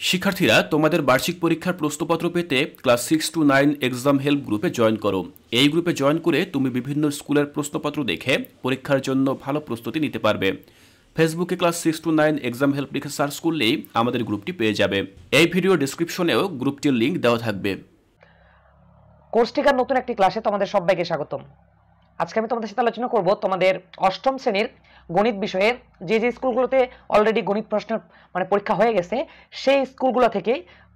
শিক্ষার্থীরা তোমাদের বার্ষিক পরীক্ষার প্রশ্নপত্র পেতে ক্লাস 6 to 9 এক্সাম হেল্প গ্রুপে জয়েন করো। এই গ্রুপে জয়েন করে তুমি বিভিন্ন স্কুলের প্রশ্নপত্র দেখে পরীক্ষার জন্য ভালো প্রস্তুতি নিতে পারবে। ফেসবুকে ক্লাস 6 to 9 এক্সাম হেল্প লিখে সার্চ করলেই আমাদের গ্রুপটি পেয়ে যাবে। এই ভিডিও ডেসক্রিপশনেও গ্রুপটির লিঙ্ক দেওয়া থাকবে। কোর্স টিকার নতুন একটি ক্লাসে তোমাদের সবাইকে স্বাগতম। আজকে আমি তোমাদের সাথে আলোচনা করব তোমাদের অষ্টম শ্রেণীর গণিত বিষয়ে যে স্কুলগুলোতে অলরেডি গণিত প্রশ্নের পরীক্ষা হয়ে গেছে সেই স্কুলগুলো থেকে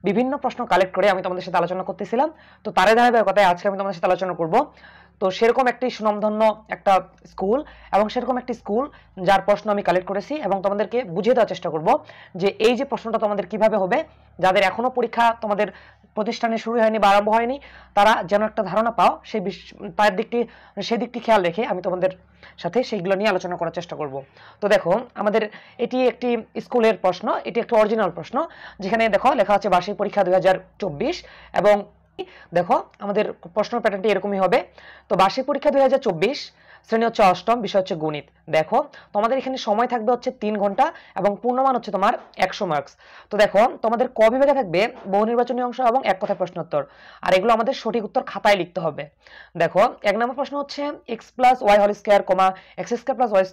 বিভিন্ন প্রশ্ন কালেক্ট করে আমি তোমাদের সাথে আলোচনা করতেছিলাম। তো তার ধারাবাহিকতায় আজকে আমি তোমাদের সাথে আলোচনা করব তো সেরকম একটি সুনামধন্য একটা স্কুল এবং সেরকম একটি স্কুল যার প্রশ্ন আমি কালেক্ট করেছি এবং তোমাদেরকে বুঝিয়ে দেওয়ার চেষ্টা করব যে এই যে প্রশ্নটা তোমাদের কিভাবে হবে, যাদের এখনো পরীক্ষা তোমাদের প্রতিষ্ঠানে শুরু হয়নি বা আরম্ভ হয়নি তারা যেন একটা ধারণা পাও সেই দিকটি খেয়াল রেখে আমি তোমাদের সাথে সেইগুলো নিয়ে আলোচনা করার চেষ্টা করব। তো দেখো, আমাদের এটি একটি স্কুলের প্রশ্ন, এটি একটা অরিজিনাল প্রশ্ন, যেখানে দেখো লেখা আছে বার্ষিক পরীক্ষা 2024 এবং দেখো আমাদের প্রশ্ন প্যাটার্নটি এরকমই হবে। তো বার্ষিক পরীক্ষা 2024, শ্রেণী হচ্ছে অষ্টম, বিষয় হচ্ছে গণিত। দেখো তোমাদের এখানে সময় থাকবে হচ্ছে 3 ঘন্টা এবং পূর্ণমান হচ্ছে তোমার 100 মার্কস। তো দেখো তোমাদের ক বিভাগে থাকবে বহু নির্বাচনী অংশ এবং এক কথায় প্রশ্নোত্তর, আর এগুলো আমাদের সঠিক উত্তর খাতায় লিখতে হবে। দেখো 1 নম্বর প্রশ্ন হচ্ছে x + y² x² + y²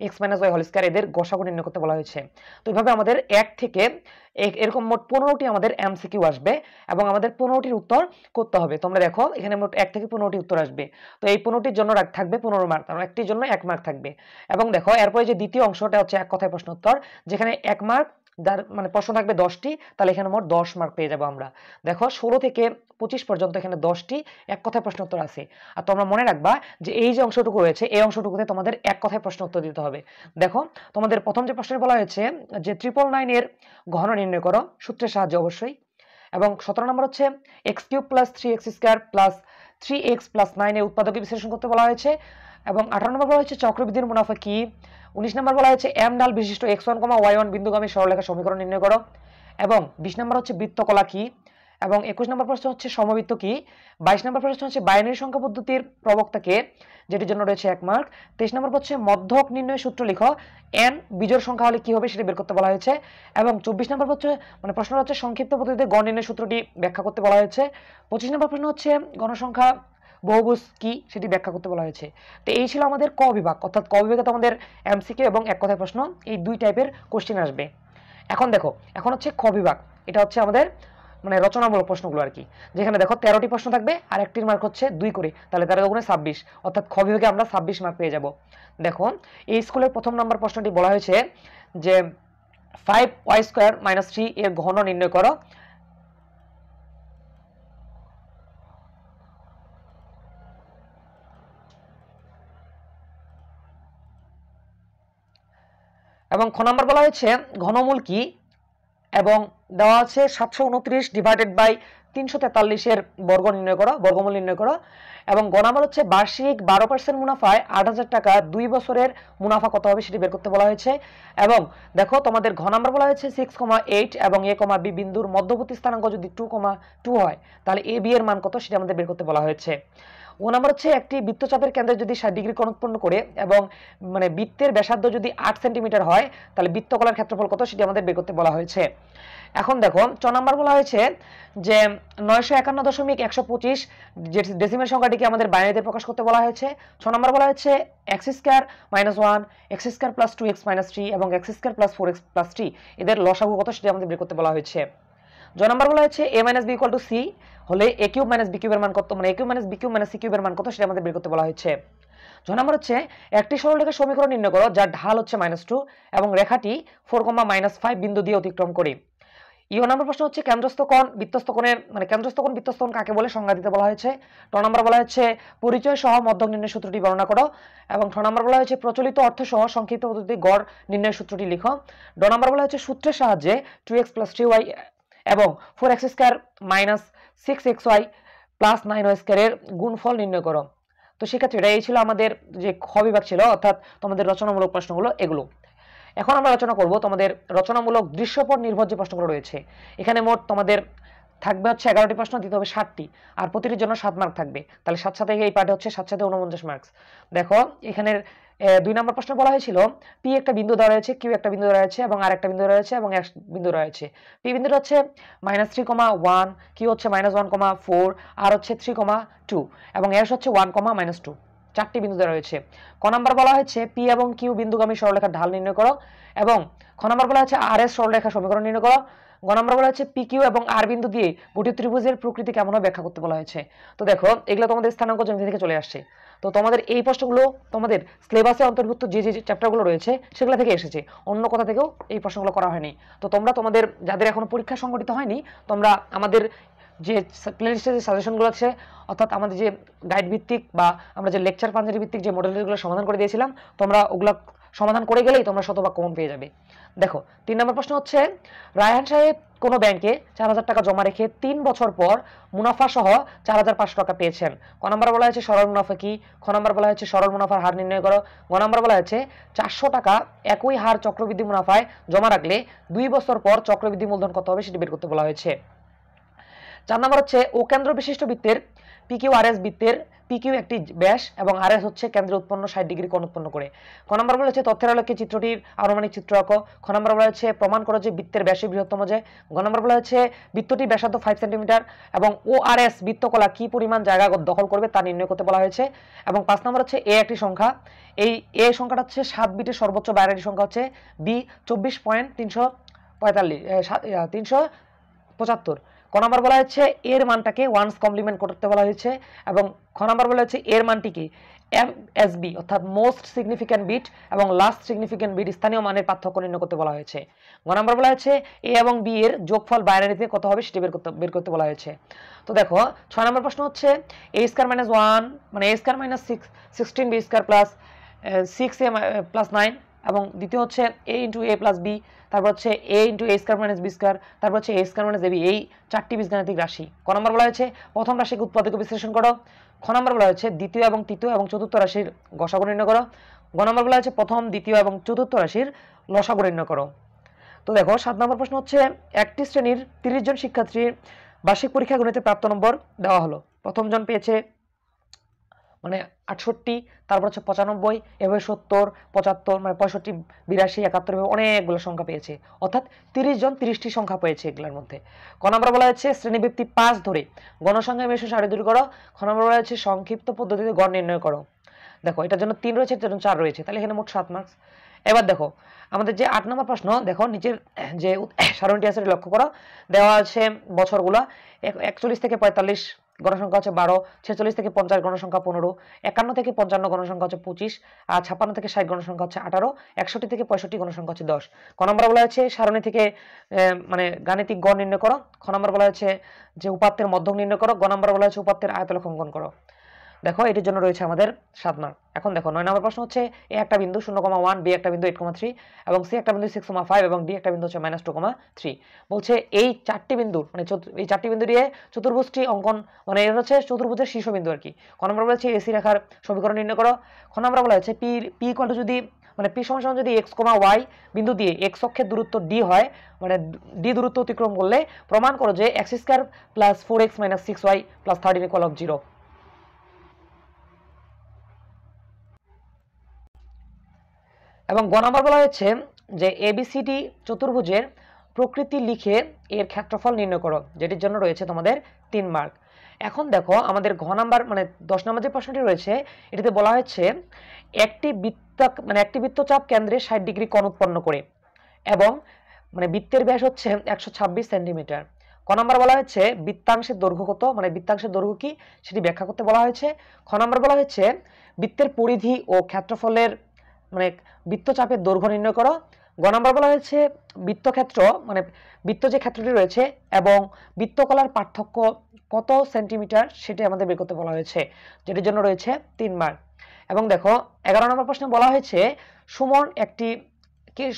x - y² এদের গসাগু নির্ণয় করতে বলা হয়েছে। তো এইভাবে আমাদের 1 থেকে এরকম মোট 15টি আমাদের এমসিকিউ আসবে এবং আমাদের 15টির উত্তর করতে হবে। তোমরা দেখো এখানে মোট 1 থেকে 15টি উত্তর আসবে। তো এই 15টির জন্য থাকবে 15 মার্ক, আর একটির জন্য 1 মার্ক থাকবে। এবং দেখো এরপরে যে দ্বিতীয় অংশটা হচ্ছে এক কথায় প্রশ্ন উত্তর, যেখানে 1 মার্ক, যার প্রশ্ন থাকবে 10টি, তাহলে এখানে মোট 10 মার্ক পেয়ে যাবো আমরা। দেখো 16 থেকে 25 পর্যন্ত এখানে 10টি এক কথায় প্রশ্ন উত্তর আছে। আর তোমরা মনে রাখবা যে এই যে অংশটুকু রয়েছে এই অংশটুকুতে তোমাদের এক কথায় প্রশ্ন উত্তর দিতে হবে। দেখো তোমাদের প্রথম যে প্রশ্নে বলা হয়েছে যে 999 এর ঘন নির্ণয় করো সূত্রের সাহায্যে অবশ্যই। এবং 17 নম্বর হচ্ছে x³ + 3x² + 3x + 9 এর উৎপাদকে বিশ্লেষণ করতে বলা হয়েছে। এবং 18 নম্বর বলা হয়েছে চক্রবৃদ্ধির মুনাফা কি। 19 নম্বর বলা হয়েছে m ঢাল বিশিষ্ট x1, y1 বিন্দুগামী সরলরেখা সমীকরণ নির্ণয় করো। এবং 20 নম্বর হচ্ছে বৃত্তকলা কি। এবং 21 নম্বর প্রশ্ন হচ্ছে সমবৃত্ত কি। 22 নম্বর প্রশ্ন হচ্ছে বাইনারি সংখ্যা পদ্ধতির প্রবক্তা কে, যেটির জন্য রয়েছে 1 মার্ক। 23 নম্বর হচ্ছে মধ্যক নির্ণয় সূত্র লিখো, n বিজোড় সংখ্যা হলে কি হবে সেটা বের করতে বলা হয়েছে। এবং 24 নম্বর হচ্ছে প্রশ্ন হচ্ছে সংক্ষিপ্ত পদ্ধতিতে গড় নির্ণয় সূত্রটি ব্যাখ্যা করতে বলা হয়েছে। 25 নম্বর প্রশ্ন হচ্ছে গণসংখ্যা বহুভুজ কি সেটি ব্যাখ্যা করতে বলা হয়েছে। তো এই ছিল আমাদের ক বিভাগ, অর্থাৎ ক বিভাগে আমাদের এমসিকিউ এবং এক কথায় প্রশ্ন এই দুই টাইপের কোশ্চেন আসবে। এখন দেখো, এখন হচ্ছে খ বিভাগ, এটা হচ্ছে আমাদের রচনামূলক প্রশ্নগুলো আর কি, যেখানে দেখো 13টি প্রশ্ন থাকবে আর একটির মার্ক হচ্ছে 2 করে, তাহলে 13 গুণে 26, অর্থাৎ খ বিভাগে আমরা 26 মার্ক পেয়ে যাব। দেখো এই স্কুলের প্রথম নম্বর প্রশ্নটি বলা হয়েছে যে 5y² - 3 এর ঘন নির্ণয় করো। এবং খ নম্বর বলা হয়েছে ঘনমূল কি, এবং দেওয়া আছে 729 / 343 এর বর্গমূল নির্ণয় করো। এবং গ নম্বর হচ্ছে বার্ষিক 12% মুনাফায় 8,000 টাকা 2 বছরের মুনাফা কত হবে সেটি বের করতে বলা হয়েছে। এবং দেখো তোমাদের ঘ নম্বর বলা হয়েছে 6,8 এবং a, b বিন্দুর মধ্যবর্তী স্থানাঙ্ক যদি 2,2 হয় তাহলে a, b এর মান কত সেটা আমাদের বের করতে বলা হয়েছে। ও নাম্বার হচ্ছে একটি বৃত্তচাপের কেন্দ্রে যদি 60 ডিগ্রি কোণ উৎপন্ন করে এবং বৃত্তের ব্যাসার্ধ যদি 8 সেন্টিমিটার হয় তাহলে বৃত্তকলার ক্ষেত্রফল কত সেটি আমাদের বের করতে বলা হয়েছে। এখন দেখো চ নাম্বার বলা হয়েছে যে 951.125 ডেসিমেল সংখ্যাটিকে আমাদের বাইনারিতে প্রকাশ করতে বলা হয়েছে। 6 নাম্বার বলা হয়েছে x² - 1 x² + 2x - 3 এবং x² + 4x + 3 এদের লসাগু কত সেটি আমাদের বের করতে বলা হয়েছে। জ নাম্বার বলা হয়েছে a - b = c হলে a³ - b³ এর মান কত, a³ - b³ - c³ এর মান কত সেটা আমাদের বের করতে বলা হয়েছে। জ নাম্বার হচ্ছে একটি সরলরেখার সমীকরণ নির্ণয় করো যার ঢাল হচ্ছে -2 এবং রেখাটি 4, -5 বিন্দু দিয়ে অতিক্রম করে। ইও নাম্বার প্রশ্ন হচ্ছে কেন্দ্রস্থ কোণ বৃত্তস্থ কোণের কেন্দ্রস্থ কোণ বৃত্তস্থ কোণ কাকে বলে সংজ্ঞা দিতে বলা হয়েছে। ট নাম্বার বলা হচ্ছে পরিচয় সহ মধ্যক নির্ণয় সূত্রটি বর্ণনা করো। এবং ঠ নাম্বার বলা হয়েছে প্রচলিত অর্থ সহ সংক্ষিপ্ত পদ্ধতি গড় নির্ণয় সূত্রটি লিখো। ড নাম্বার বলা হচ্ছে সূত্রের সাহায্যে 2x + 3y এবং 4x² - 6xy + 9y² এর গুণফল নির্ণয় করো। তো শিক্ষার্থীরা এই ছিল আমাদের যে খ বিভাগ ছিল, অর্থাৎ তোমাদের রচনামূলক প্রশ্নগুলো এগুলো। এখন আমরা আলোচনা করব তোমাদের রচনামূলক দৃশ্যপট নির্ভর যে প্রশ্নগুলো রয়েছে। এখানে মোট তোমাদের থাকবে হচ্ছে 11টি প্রশ্ন, দিতে হবে 60টি, আর প্রতিটির জন্য 7 মার্ক থাকবে। তাহলে 7 সাথে এই পার্টে হচ্ছে 7 সাথে 49 মার্কস। দেখো এখানের 2 নম্বর প্রশ্নে বলা হয়েছিল পি একটা বিন্দু দেওয়া রয়েছে, কিউ একটা বিন্দু দেওয়া রয়েছে এবং আর একটা বিন্দু রয়েছে এবং এক বিন্দু রয়েছে। পি বিন্দুটা হচ্ছে -3,1, কিউ হচ্ছে -1,4, আর হচ্ছে 3,2 এবং এস হচ্ছে 1,-2। চারটি বিন্দু দেওয়া রয়েছে। ক নাম্বার বলা হয়েছে পি এবং কিউ বিন্দুগামী সরলরেখার ঢাল নির্ণয় করো এবং খ নাম্বার বলা হচ্ছে আর এস সরলরেখার সমীকরণ নির্ণয় করো। গ নাম্বার বলা হচ্ছে পি কিউ এবং আর বিন্দু দিয়ে গঠিত ত্রিভুজের প্রকৃতি কেমন হয় ব্যাখ্যা করতে বলা হয়েছে। তো দেখো এগুলো তোমাদের স্থানাঙ্ক জ্যামিতি থেকে চলে আসছে। তো তোমাদের এই প্রশ্নগুলো তোমাদের সিলেবাসে অন্তর্ভুক্ত যে চ্যাপ্টারগুলো রয়েছে সেগুলো থেকে এসেছে, অন্য কোথা থেকেও এই প্রশ্নগুলো করা হয়নি। তো তোমরা তোমাদের যাদের এখনো পরীক্ষা সংগঠিত হয়নি, তোমরা আমাদের যে প্লেলিস্টে যে সাজেশনগুলো আছে, অর্থাৎ আমাদের যে গাইড ভিত্তিক বা আমরা যে লেকচার পাঞ্জাবি ভিত্তিক যে মডেলগুলো সমাধান করে দিয়েছিলাম, তোমরা ওগুলো সমাধান করে গেলেই তোমরা শতভাগ কমন পেয়ে যাবে। দেখো 3 নম্বর প্রশ্ন হচ্ছে রায়হান সাহেব কোনো ব্যাংকে 4,000 টাকা জমা রেখে 3 বছর পর মুনাফা সহ 4,500 টাকা পেয়েছেন। ক নাম্বার বলা হয়েছে সরল মুনাফা কি? খ নাম্বার বলা হয়েছে সরল মুনাফার হার নির্ণয় করো। গ নাম্বার বলা হয়েছে 400 টাকা একই হার চক্রবৃদ্ধি মুনাফায় জমা রাখলে 2 বছর পর চক্রবৃদ্ধি মূলধন কত হবে সেটি বের করতে বলা হয়েছে। 4 নম্বর হচ্ছে ও কেন্দ্র বিশিষ্ট বৃত্তের PQRS বৃত্তের PQ একটি ব্যাস এবং RS হচ্ছে কেন্দ্রে উৎপন্ন 60 ডিগ্রি কোণ উৎপন্ন করে। ক নম্বর বলা হচ্ছে তথ্যের আলোকে চিত্রটির আনুমানিক চিত্র আঁকো। খ নম্বর বলা হচ্ছে প্রমাণ করো যে বৃত্তের ব্যাসই বৃহত্তম যে। গ নম্বর বলা হচ্ছে বৃত্তটি ব্যাসার্ধ 5 সেন্টিমিটার এবং ORS বৃত্তকলা কি পরিমাণ জায়গা দখল করবে তা নির্ণয় করতে বলা হয়েছে। এবং 5 নম্বর হচ্ছে এ একটি সংখ্যা, এই এ সংখ্যাটা হচ্ছে 7 বিটের সর্বোচ্চ বাইনারি সংখ্যা হচ্ছে বি 24.375। ক নাম্বার বলা হচ্ছে এর মানটাকে ওয়ান্স কমপ্লিমেন্ট করতে বলা হয়েছে এবং খ নাম্বার বলা হচ্ছে এর মানটিকে MSB অর্থাৎ মোস্ট সিগনিফিক্যান্ট বিট এবং লাস্ট সিগনিফিক্যান্ট বিট স্থানীয় মানের পার্থক্য নির্ণয় করতে বলা হয়েছে। গ নাম্বার বলা হচ্ছে এ এবং বি এর যোগফল বাইনারিতে কত হবে সেটি বের করতে বলা হয়েছে। তো দেখো 6 নম্বর প্রশ্ন হচ্ছে a² - 1 মানে a² - 16b² plus 6a plus 9 এবং দ্বিতীয় হচ্ছে a × a প্লাস b, তারপর হচ্ছে a × a² - b², তারপর হচ্ছে a² - ab, এই চারটি বীজগাণিতিক রাশি। ক নম্বর বলা হয়েছে প্রথম রাশিকে উৎপাদক বিশ্লেষণ করো। খ নম্বর বলা হয়েছে দ্বিতীয় এবং তৃতীয় এবং চতুর্থ রাশির গসাগু নির্ণয় করো। গ নম্বর বলা হয়েছে প্রথম দ্বিতীয় এবং চতুর্থ রাশির লসাগু নির্ণয় করো। তো দেখো 7 নম্বর প্রশ্ন হচ্ছে একটি শ্রেণীর 30 জন শিক্ষার্থীর বার্ষিক পরীক্ষা গণিতে প্রাপ্ত নম্বর দেওয়া হলো। প্রথম জন পেয়েছে মানে 68, তারপর হচ্ছে 95, এভাবে 70, 75 মানে 65, 82, 71 এভাবে অনেকগুলো সংখ্যা পেয়েছে, অর্থাৎ 30 জন 30টি সংখ্যা পেয়েছে এগুলোর মধ্যে। ক নম্বর বলা হচ্ছে শ্রেণীবৃত্তি 5 ধরে গণসংখ্যা মেশো সারি দূর করো। খ নম্বর বলা হচ্ছে সংক্ষিপ্ত পদ্ধতিতে গড় নির্ণয় করো। দেখো এটার জন্য 3 রয়েছে, এটার জন্য 4 রয়েছে, তাহলে এখানে মোট 7 মার্কস। এবার দেখো আমাদের যে 8 নম্বর প্রশ্ন, দেখো নিচের যে সারণীটি আছে লক্ষ্য করো, দেওয়া আছে বছরগুলো 41 থেকে 45 গণসংখ্যা হচ্ছে 12, 46 থেকে 50 গণসংখ্যা 15, 51 থেকে 55 গণসংখ্যা হচ্ছে 25, আর 56 থেকে 60 গণসংখ্যা হচ্ছে 18, 61 থেকে 65 গণসংখ্যা হচ্ছে 10। ক নম্বর বলা হচ্ছে সারণী থেকে মানে গাণিতিক গড় নির্ণয় করো। খ নম্বর বলা হচ্ছে যে উপাত্তের মধ্যক নির্ণয় করো। গ নম্বর বলা হচ্ছে উপাত্তের আয়তলেখ অঙ্কন করো। দেখো এটির জন্য রয়েছে আমাদের 7 মার্ক। এখন দেখো 9 নম্বর প্রশ্ন হচ্ছে এ একটা বিন্দু 0,1, বি একটা বিন্দু 8,3 এবং সি একটা বিন্দু 6,5 এবং ডি একটা বিন্দু হচ্ছে -2,3। বলছে এই চারটি বিন্দু মানে এই চারটি বিন্দু দিয়ে চতুর্ভুজটি অঙ্কন মানে এর হচ্ছে চতুর্ভুজের শীর্ষবিন্দু আর কি। ক নম্বর বলা হচ্ছে এসি রেখার সমীকরণ নির্ণয় করো। খ নম্বর বলা হচ্ছে পি যদি মানে পি সমান যদি x, y বিন্দু দিয়ে x অক্ষের দূরত্ব d হয়, মানে d দূরত্ব অতিক্রম করলে প্রমাণ করো যে x² + 4x - 6y + 13 = 0। এবং গ নম্বর বলা হয়েছে যে এবিসিডি চতুর্ভুজের প্রকৃতি লিখে এর ক্ষেত্রফল নির্ণয় করো, যেটির জন্য রয়েছে তোমাদের 3 মার্ক। এখন দেখো আমাদের ঘ নাম্বার মানে 10 নম্বর যে প্রশ্নটি রয়েছে এটিতে বলা হয়েছে একটি বৃত্তচাপ কেন্দ্রে 60 ডিগ্রি কোণ উৎপন্ন করে এবং মানে বৃত্তের ব্যাস হচ্ছে 126 সেন্টিমিটার। ক নম্বর বলা হয়েছে বৃত্তাংশের দৈর্ঘ্য কত, মানে বৃত্তাংশের দৈর্ঘ্য কি সেটি ব্যাখ্যা করতে বলা হয়েছে। খ নম্বর বলা হয়েছে বৃত্তের পরিধি ও ক্ষেত্রফলের মানে বৃত্তচাপের দৈর্ঘ্য নির্ণয় করো। গ নম্বর বলা হয়েছে বৃত্তক্ষেত্র মানে বৃত্ত যে ক্ষেত্রটি রয়েছে এবং বৃত্তকলার পার্থক্য কত সেন্টিমিটার সেটি আমাদের বের করতে বলা হয়েছে, যেটির জন্য রয়েছে 3 মার্ক। এবং দেখো 11 নম্বর প্রশ্নে বলা হয়েছে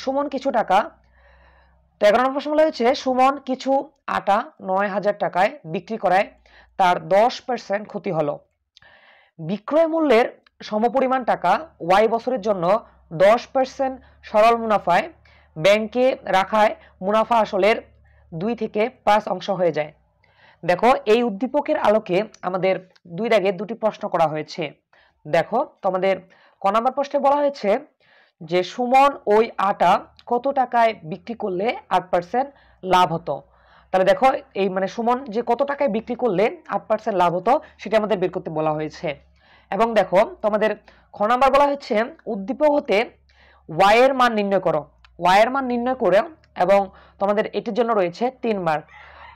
সুমন কিছু টাকা। তো 11 নম্বর প্রশ্ন বলা হয়েছে সুমন কিছু আটা 9,000 টাকায় বিক্রি করায় তার 10% ক্ষতি হলো। বিক্রয় মূল্যের সমপরিমাণ টাকা y বছরের জন্য 10% সরল মুনাফায় ব্যাংকে রাখায় মুনাফা আসলের 2 থেকে 5 অংশ হয়ে যায়। দেখো এই উদ্দীপকের আলোকে আমাদের 2 দাগে 2টি প্রশ্ন করা হয়েছে। দেখো তোমাদের ক নাম্বার প্রশ্নে বলা হয়েছে যে সুমন ওই আটা কত টাকায় বিক্রি করলে 8% লাভ হতো। তাহলে দেখো এই মানে সুমন যে কত টাকায় বিক্রি করলে 8% লাভ হতো সেটা আমাদের বের করতে বলা হয়েছে। এবং দেখো তোমাদের খ নাম্বার বলা হচ্ছে উদ্দীপক হতে y এর মান নির্ণয় করো। y এর মান নির্ণয় করে এবং তোমাদের এটির জন্য রয়েছে 3 মার্ক।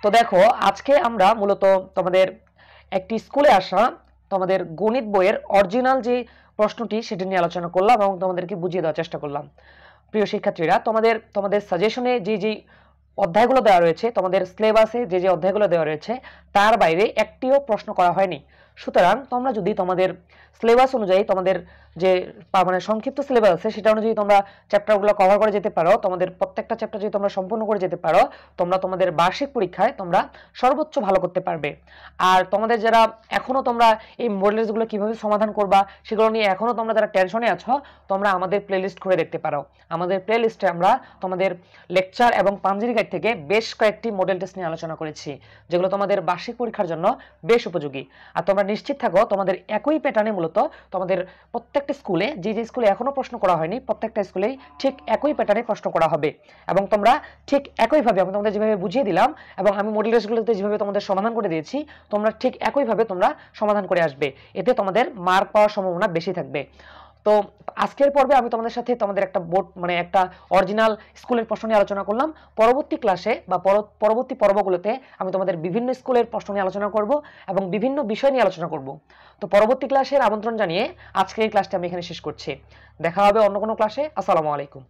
তো দেখো আজকে আমরা মূলত তোমাদের একটি স্কুলে আসা তোমাদের গণিত বইয়ের অরিজিনাল যে প্রশ্নটি সেটি নিয়ে আলোচনা করলাম এবং তোমাদেরকে বুঝিয়ে দেওয়ার চেষ্টা করলাম। প্রিয় শিক্ষার্থীরা, তোমাদের সাজেশনে যে অধ্যায়গুলো দেওয়া রয়েছে, তোমাদের সিলেবাসে যে অধ্যায়গুলো দেওয়া রয়েছে তার বাইরে একটিও প্রশ্ন করা হয়নি। সুতরাং তোমরা যদি তোমাদের সিলেবাস অনুযায়ী তোমাদের যে মানে সংক্ষিপ্ত সিলেবাস আছে সেটা অনুযায়ী তোমরা চ্যাপ্টারগুলো কভার করে যেতে পারো, তোমাদের প্রত্যেকটা চ্যাপ্টার যদি তোমরা সম্পূর্ণ করে যেতে পারো, তোমরা তোমাদের বার্ষিক পরীক্ষায় তোমরা সর্বোচ্চ ভালো করতে পারবে। আর তোমাদের যারা এখনো তোমরা এই মডেলসগুলো কিভাবে সমাধান করবা সেগুলো নিয়ে এখনো তোমরা যারা টেনশনে আছো, তোমরা আমাদের প্লেলিস্ট করে দেখতে পারো। আমাদের প্লেলিস্টে আমরা তোমাদের লেকচার এবং পাঞ্জেরি গাইড থেকে বেশ কয়েকটি মডেল টেস্ট নিয়ে আলোচনা করেছি, যেগুলো তোমাদের বার্ষিক পরীক্ষার জন্য বেশ উপযোগী। আর তোমরা নিশ্চিত থাকো তোমাদের একই প্যাটার্নে মূলত তোমাদের প্রত্যেকটা স্কুলে যে স্কুলে এখনো প্রশ্ন করা হয়নি প্রত্যেকটা স্কুলেই ঠিক একই প্যাটার্নে প্রশ্ন করা হবে এবং তোমরা ঠিক একইভাবে আমি তোমাদের যেভাবে বুঝিয়ে দিলাম এবং আমি মডেল টেস্টগুলোতে যেভাবে তোমাদের সমাধান করে দিয়েছি তোমরা ঠিক একইভাবে তোমরা সমাধান করে আসবে। এতে তোমাদের মার্ক পাওয়ার সম্ভাবনা বেশি থাকবে। তো আজকের পর্বে আমি তোমাদের সাথে তোমাদের একটা বোর্ড মানে একটা অরিজিনাল স্কুলের প্রশ্ন নিয়ে আলোচনা করলাম। পরবর্তী ক্লাসে বা পরবর্তী পর্বগুলোতে আমি তোমাদের বিভিন্ন স্কুলের প্রশ্ন নিয়ে আলোচনা করব এবং বিভিন্ন বিষয় নিয়ে আলোচনা করব। তো পরবর্তী ক্লাসের আমন্ত্রণ জানিয়ে আজকের এই ক্লাসটা আমি এখানে শেষ করছি। দেখা হবে অন্য কোনো ক্লাসে। আসসালামু আলাইকুম।